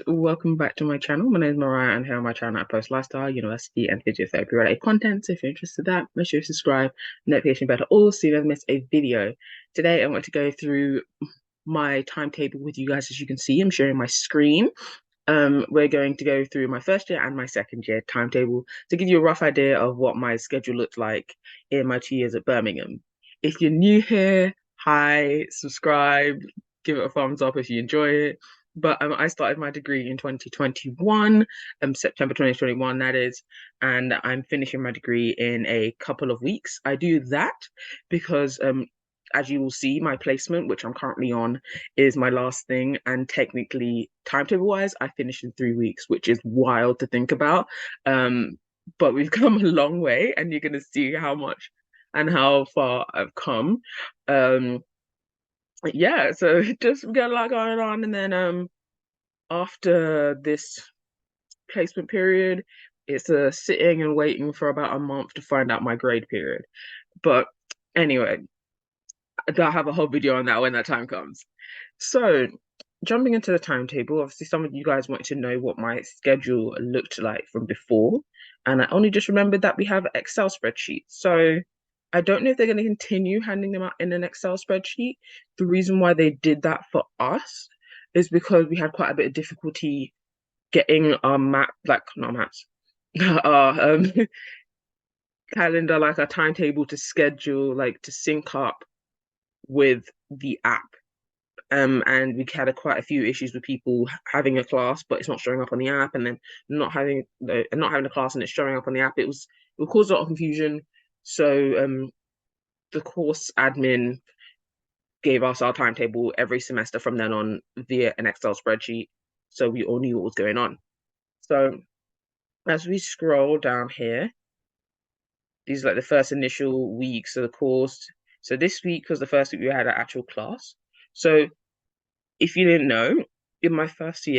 welcome back to my channel. My name is Mariah, and here on my channel I post lifestyle, university, and physiotherapy related content. So if you're interested in that, make sure you subscribe, notification bell to all so you never miss a video. Today I want to go through my timetable with you guys. As you can see, I'm sharing my screen. We're going to go through my first year and my second year timetable to give you a rough idea of what my schedule looked like in my 2 years at Birmingham. If you're new here, hi, subscribe, give it a thumbs up if you enjoy it. But I started my degree in 2021, September 2021, that is, and I'm finishing my degree in a couple of weeks. I do that because, as you will see, my placement, which I'm currently on, is my last thing. And technically, timetable-wise, I finish in 3 weeks, which is wild to think about. But we've come a long way, and you're going to see how much and how far I've come. Yeah, so just got a lot going on, and then after this placement period, it's a sitting and waiting for about a month to find out my grade period. But anyway, I'll have a whole video on that when that time comes. So jumping into the timetable, obviously some of you guys wanted to know what my schedule looked like from before, and I only just remembered that we have Excel spreadsheets. So I don't know if they're going to continue handing them out in an Excel spreadsheet. The reason why they did that for us is because we had quite a bit of difficulty getting our map, like not maps, our calendar, like our timetable to schedule, like to sync up with the app. And we had quite a few issues with people having a class, but it's not showing up on the app, and then not having a class and it's showing up on the app. It would cause a lot of confusion. So the course admin gave us our timetable every semester from then on via an Excel spreadsheet, so we all knew what was going on. So as we scroll down here, these are like the first initial weeks of the course. So this week was the first week we had an actual class. So if you didn't know, in my first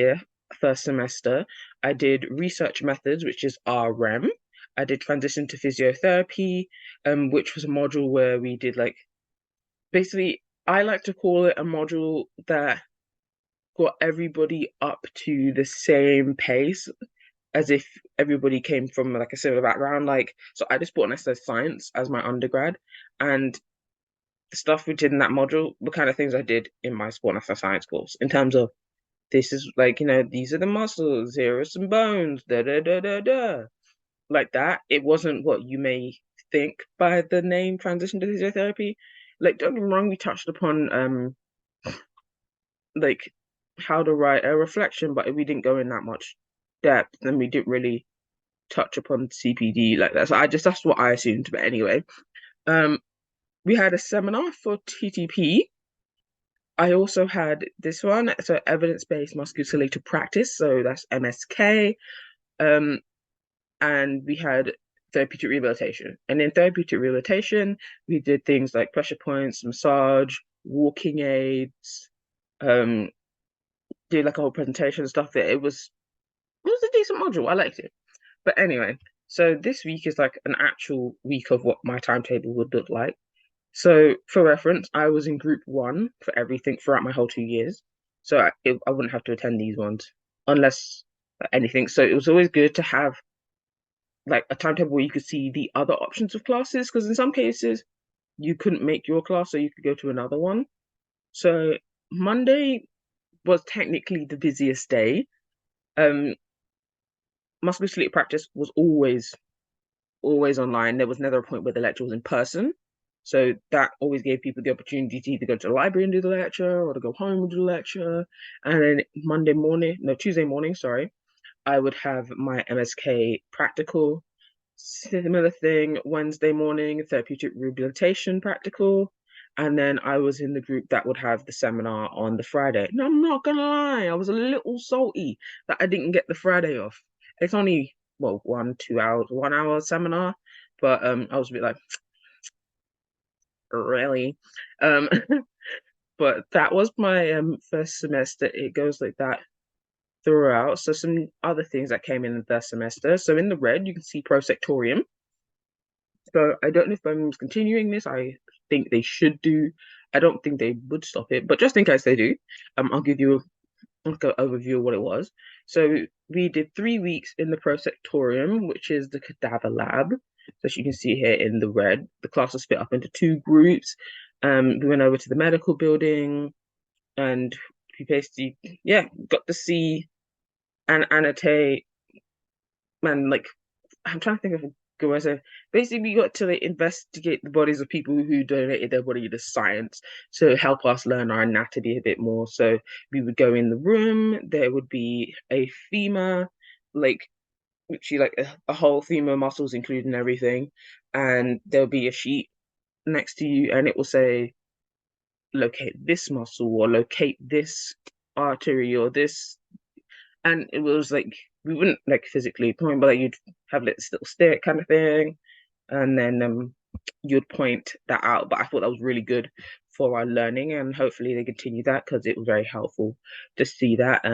semester, I did research methods, which is RM. I did transition to physiotherapy, which was a module where we did like basically I like to call it a module that got everybody up to the same pace as if everybody came from like a similar background. Like, so I just bought an exercise science as my undergrad, and the stuff we did in that module were kind of things I did in my sport and exercise science course in terms of this is like, these are the muscles, here are some bones, da da da da da. Like that. It wasn't what you may think by the name transition to physiotherapy. Like, don't get me wrong, we touched upon like how to write a reflection, but we didn't go in that much depth, and we didn't really touch upon CPD like that. So that's what I assumed. But anyway, we had a seminar for TTP. I also had this one, so evidence-based musculoskeletal practice, so that's MSK. And we had therapeutic rehabilitation. And in therapeutic rehabilitation, we did things like pressure points, massage, walking aids, did like a whole presentation and stuff. It was a decent module. I liked it. But anyway, so this week is like an actual week of what my timetable would look like. So for reference, I was in group one for everything throughout my whole 2 years. So I wouldn't have to attend these ones unless anything. So it was always good to have like a timetable where you could see the other options of classes, because in some cases you couldn't make your class, so you could go to another one. So Monday was technically the busiest day. Musculoskeletal practice was always online. There was never a point where the lecture was in person. So that always gave people the opportunity to either go to the library and do the lecture or to go home and do the lecture. And then Tuesday morning, sorry, I would have my MSK practical. Similar thing, Wednesday morning, therapeutic rehabilitation practical. And then I was in the group that would have the seminar on the Friday. No, I'm not gonna lie, I was a little salty that I didn't get the Friday off. It's only, well, 1 hour seminar, but I was a bit like, really? Um, but that was my first semester. It goes like that throughout. So some other things that came in the first semester. So in the red, you can see prosectorium. So I don't know if Birmingham's continuing this. I think they should do. I don't think they would stop it, but just in case they do, I'll give you an overview of what it was. So we did 3 weeks in the prosectorium, which is the cadaver lab. So as you can see here in the red, the class was split up into two groups. We went over to the medical building and we basically, yeah, got to see and annotate and like I'm trying to think of a good way to say. Basically, we got to like, investigate the bodies of people who donated their body to science to help us learn our anatomy a bit more. So we would go in the room, there would be a femur, like literally like a whole femur muscles including everything, and there'll be a sheet next to you and it will say locate this muscle or locate this artery or this, and it was like we wouldn't like physically point, but like you'd have like this little stick kind of thing, and then you'd point that out. But I thought that was really good for our learning, and hopefully they continue that because it was very helpful to see that.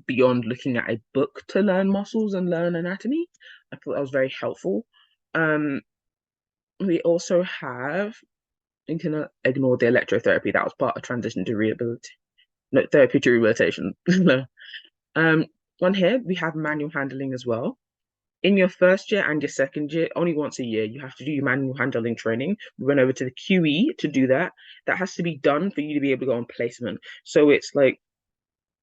Beyond looking at a book to learn muscles and learn anatomy, I thought that was very helpful. Um, we also have, you can ignore the electrotherapy, that was part of transition to rehabilitation, no, therapy to rehabilitation. Um, on here we have manual handling as well. In your first year and your second year, only once a year, you have to do your manual handling training. We went over to the QE to do that. That has to be done for you to be able to go on placement. So it's like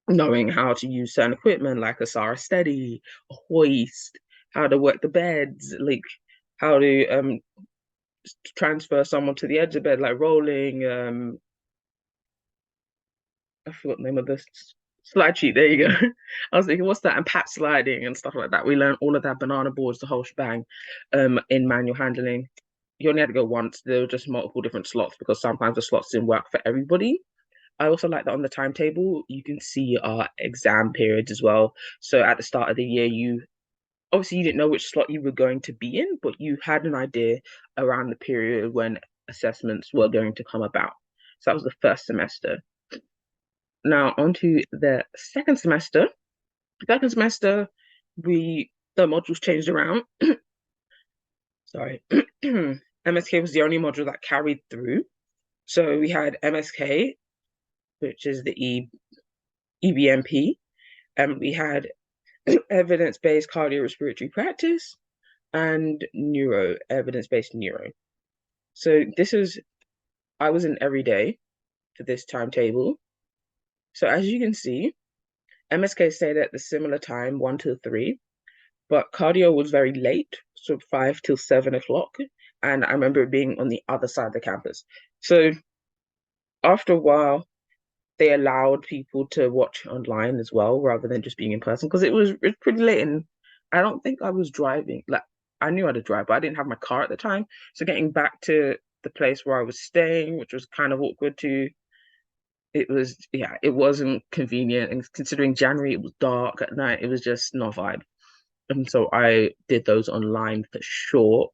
knowing how to use certain equipment like a Sara Steady, a hoist, how to work the beds, like how to transfer someone to the edge of the bed, like rolling, I forgot the name of this slide sheet. There you go. I was thinking, what's that? And pat sliding and stuff like that. We learned all of that, banana boards, the whole shebang, in manual handling. You only had to go once. There were just multiple different slots because sometimes the slots didn't work for everybody. I also like that on the timetable, you can see our exam periods as well. So at the start of the year, you obviously you didn't know which slot you were going to be in, but you had an idea around the period when assessments were going to come about. So that was the first semester. Now, on to the second semester. Second semester, the modules changed around. Sorry. MSK was the only module that carried through. So we had MSK, which is the EBMP, and we had evidence-based cardiorespiratory practice and neuro, evidence-based neuro. So I was in every day for this timetable. So as you can see, MSK stayed at the similar time, 1 till 3, but cardio was very late, so 5 till 7 o'clock. And I remember it being on the other side of the campus. So after a while, they allowed people to watch online as well, rather than just being in person, because it was pretty late, and I don't think I was driving. Like I knew how to drive, but I didn't have my car at the time. So getting back to the place where I was staying, which was kind of awkward too, it was, yeah, it wasn't convenient. And considering January, it was dark at night, it was just not a vibe. And so I did those online for sure.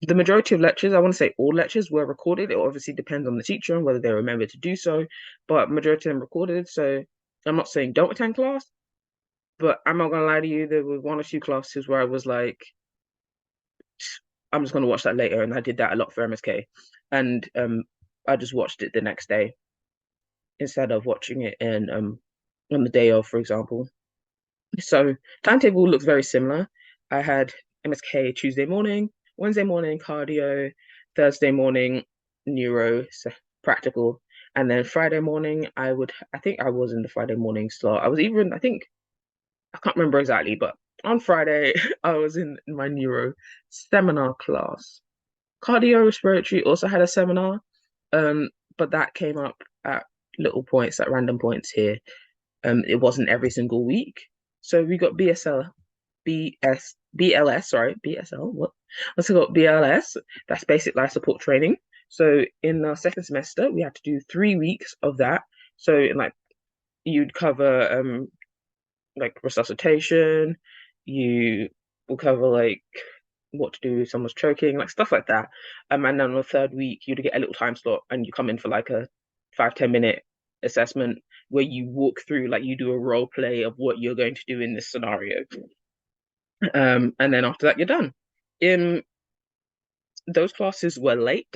The majority of lectures, I want to say all lectures were recorded. It obviously depends on the teacher and whether they remember to do so, but majority of them recorded. So I'm not saying don't attend class, but I'm not gonna lie to you, there were one or two classes where I was like, I'm just gonna watch that later, and I did that a lot for MSK, and I just watched it the next day instead of watching it in on the day of, for example. So timetable looks very similar. I had MSK Tuesday morning, Wednesday morning cardio, Thursday morning neuro, so practical, and then Friday morning I think I was in the Friday morning slot. I was even I think I can't remember exactly, but on Friday I was in my neuro seminar class. Cardio respiratory also had a seminar, but that came up at little points, at random points here. It wasn't every single week. So we got sorry, BSL, what? Let's got BLS, that's basic life support training. So in our second semester, we had to do 3 weeks of that. So like you'd cover like resuscitation, you will cover like what to do if someone's choking, like stuff like that. And then on the third week, you'd get a little time slot and you come in for like a 5-10 minute assessment where you walk through, like you do a role play of what you're going to do in this scenario. And then after that, you're done. In those classes were late.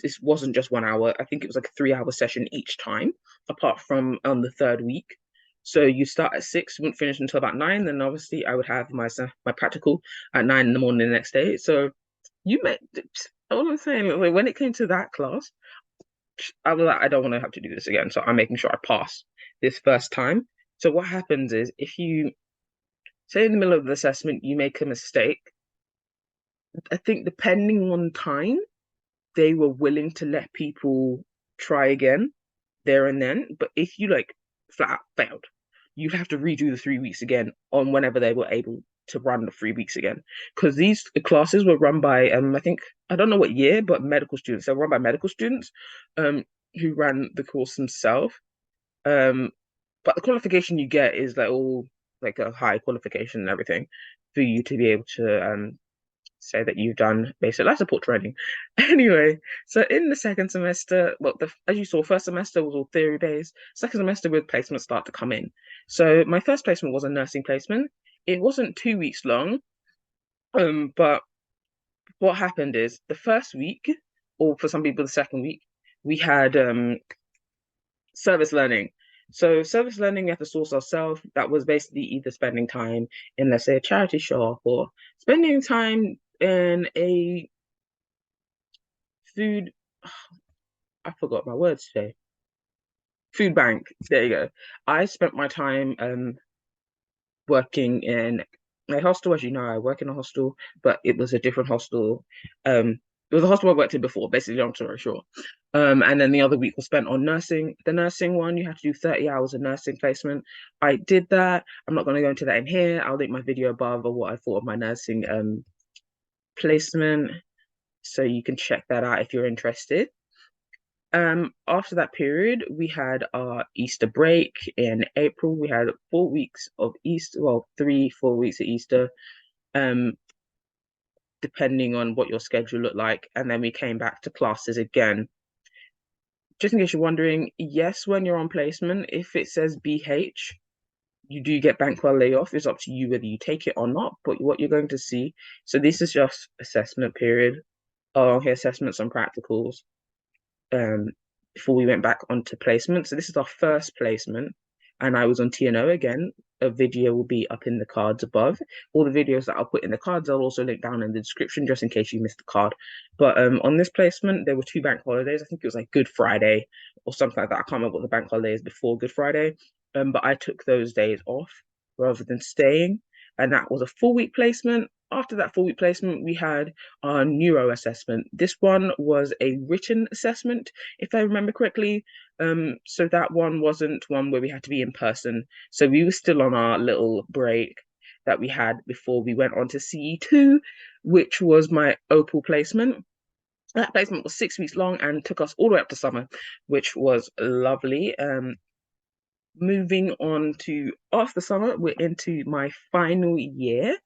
This wasn't just 1 hour. I think it was like a 3 hour session each time, apart from on the third week. So you start at 6, wouldn't finish until about 9. Then obviously I would have my practical at 9 in the morning the next day. So you met all I'm saying, like, when it came to that class, I was like, I don't want to have to do this again. So I'm making sure I pass this first time. So what happens is if you say in the middle of the assessment you make a mistake, I think depending on time, they were willing to let people try again there and then. But if you like flat out failed, you'd have to redo the 3 weeks again on whenever they were able to run the 3 weeks again. Because these classes were run by I think I don't know what year, but medical students. They were run by medical students um who ran the course themselves. Um but the qualification you get is like all like a high qualification and everything for you to be able to say that you've done basic life support training. Anyway, so in the second semester, well, as you saw, first semester was all theory based. Second semester with placements start to come in. So my first placement was a nursing placement. It wasn't 2 weeks long, but what happened is the first week, or for some people the second week, we had service learning. So service learning, we have to source ourselves. That was basically either spending time in, let's say, a charity shop or spending time in a food. I forgot my words today. Food bank. There you go. I spent my time working in a hostel. As you know, I work in a hostel, but it was a different hostel. It was a hostel I worked in before, basically, long story short. And then the other week was spent on nursing. The nursing one, you had to do 30 hours of nursing placement. I did that. I'm not going to go into that in here. I'll link my video above of what I thought of my nursing placement, so you can check that out if you're interested. After that period, we had our Easter break in April. We had 4 weeks of Easter, well, 3, 4 weeks of Easter, um, depending on what your schedule looked like. And then we came back to classes again. Just in case you're wondering, yes, when you're on placement, if it says BH, you do get bank holiday off. It's up to you whether you take it or not. But what you're going to see, so this is just assessment period. Oh, here assessments and practicals. um, Before we went back onto placement. So this is our first placement, and I was on TNO again. A video will be up in the cards above. All the videos that I'll put in the cards, I'll also link down in the description just in case you missed the card. But on this placement, there were 2 bank holidays. I think it was like Good Friday or something like that. I can't remember what the bank holiday is before Good Friday. But I took those days off rather than staying, and that was a 4 week placement. After that 4 week placement, we had our neuro assessment. This one was a written assessment, if I remember correctly. So that one wasn't one where we had to be in person. So we were still on our little break that we had before we went on to CE2, which was my Opal placement. That placement was 6 weeks long and took us all the way up to summer, which was lovely. Moving on to after summer, we're into my final year.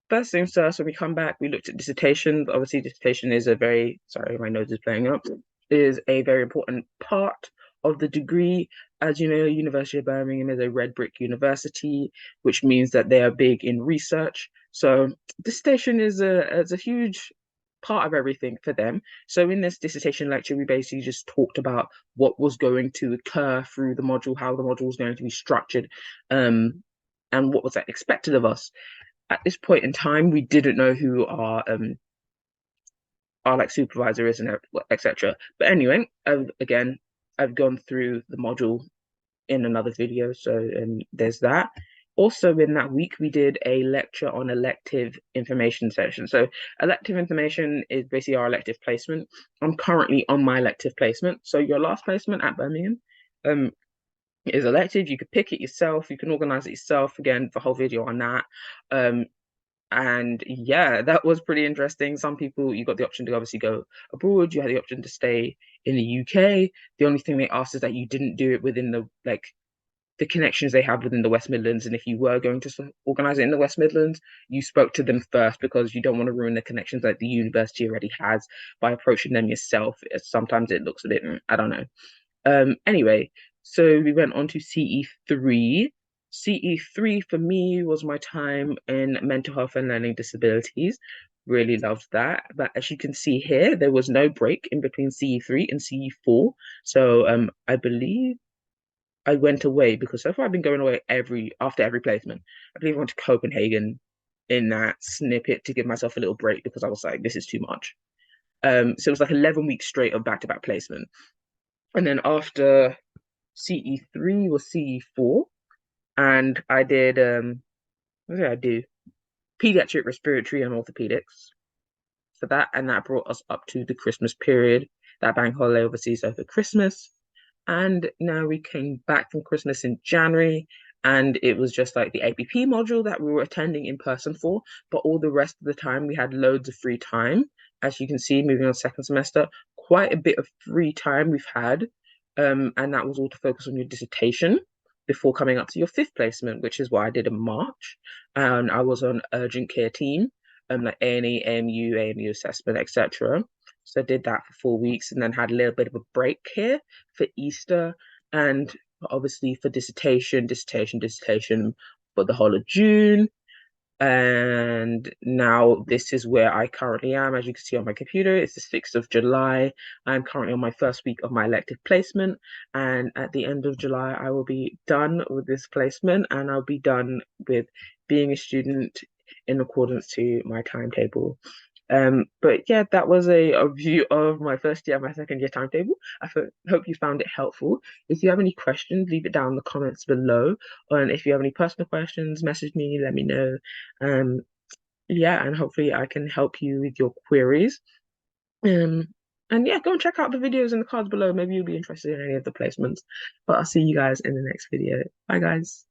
First things first, when we come back, we looked at dissertation. Obviously, dissertation is a very, sorry, my nose is playing up, is a very important part of the degree. As you know, University of Birmingham is a red brick university, which means that they are big in research. So dissertation is a huge part of everything for them. So in this dissertation lecture, we basically just talked about what was going to occur through the module, how the module was going to be structured, and what was expected of us. At this point in time, we didn't know who our like supervisor is and etc. But anyway, again, I've gone through the module in another video, so there's that. Also, in that week, we did a lecture on elective information session. So, elective information is basically our elective placement. I'm currently on my elective placement. So, your last placement at Birmingham is elective. You could pick it yourself. You can organize it yourself. Again, the whole video on that. And yeah, that was pretty interesting. Some people, you got the option to obviously go abroad. You had the option to stay in the UK. The only thing they asked is that you didn't do it within the connections they have within the West Midlands. And if you were going to organize it in the West Midlands, you spoke to them first because you don't want to ruin the connections that the university already has by approaching them yourself. Sometimes it looks a bit, I don't know. Anyway, so we went on to CE3. CE3 for me was my time in mental health and learning disabilities. Really loved that. But as you can see here, there was no break in between CE3 and CE4. So I believe I went away because so far I've been going away after every placement. I believe I went to Copenhagen in that snippet to give myself a little break because I was like, this is too much. So it was like 11 weeks straight of back-to-back placement. And then after CE3 was CE4, and I did what did I do? Pediatric respiratory and orthopedics for that, and that brought us up to the Christmas period, that bank holiday overseas over Christmas. And now we came back from Christmas in January, and it was just like the APP module that we were attending in person for. But all the rest of the time, we had loads of free time. As you can see, moving on second semester, quite a bit of free time we've had. And that was all to focus on your dissertation before coming up to your fifth placement, which is what I did in March. And I was on urgent care team, like A&E, AMU assessment, etc. So I did that for 4 weeks and then had a little bit of a break here for Easter and obviously for dissertation for the whole of June. And now this is where I currently am. As you can see on my computer, it's the 6th of July. I'm currently on my first week of my elective placement. And at the end of July, I will be done with this placement and I'll be done with being a student in accordance to my timetable. But yeah, that was a view of my first year, my second year timetable. Hope you found it helpful. If you have any questions, leave it down in the comments below. And if you have any personal questions, message me, let me know. Um, yeah, and hopefully I can help you with your queries. Um, and yeah, go and check out the videos in the cards below. Maybe you'll be interested in any of the placements. But I'll see you guys in the next video. Bye, guys.